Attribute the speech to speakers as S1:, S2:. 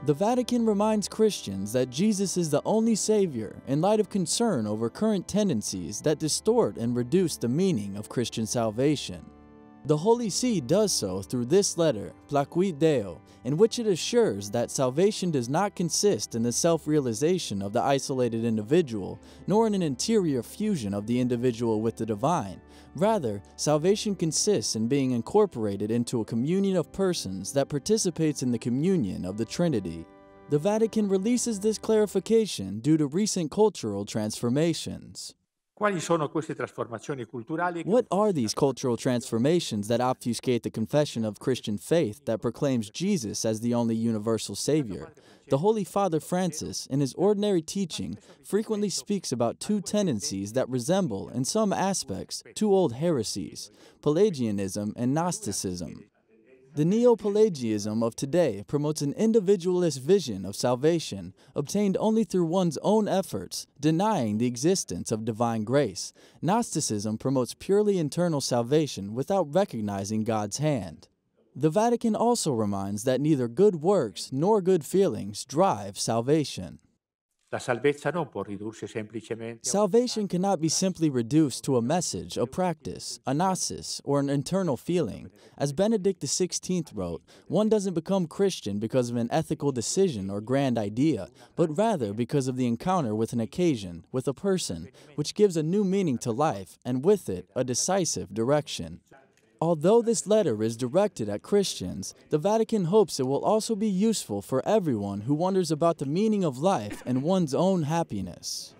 S1: The Vatican reminds Christians that Jesus is the only Savior in light of concern over current tendencies that distort and reduce the meaning of Christian salvation. The Holy See does so through this letter, Placuit Deo, in which it assures that salvation does not consist in the self-realization of the isolated individual, nor in an interior fusion of the individual with the divine. Rather, salvation consists in being incorporated into a communion of persons that participates in the communion of the Trinity. The Vatican releases this clarification due to recent cultural transformations.
S2: Quali sono queste trasformazioni culturali?
S1: What are these cultural transformations that obfuscate the confession of Christian faith that proclaims Jesus as the only universal Savior? The Holy Father Francis, in his ordinary teaching, frequently speaks about two tendencies that resemble, in some aspects, two old heresies, Pelagianism and Gnosticism. The Neo-Pelagianism of today promotes an individualist vision of salvation obtained only through one's own efforts, denying the existence of divine grace. Gnosticism promotes purely internal salvation without recognizing God's hand. The Vatican also reminds that neither good works nor good feelings drive salvation.
S2: La salvezza non può ridursi semplicemente
S1: Salvation cannot be simply reduced to a message, a practice, a gnosis, or an internal feeling. As Benedict XVI wrote, one doesn't become Christian because of an ethical decision or grand idea, but rather because of the encounter with an occasion, with a person, which gives a new meaning to life, and with it, a decisive direction. Although this letter is directed at Christians, the Vatican hopes it will also be useful for everyone who wonders about the meaning of life and one's own happiness.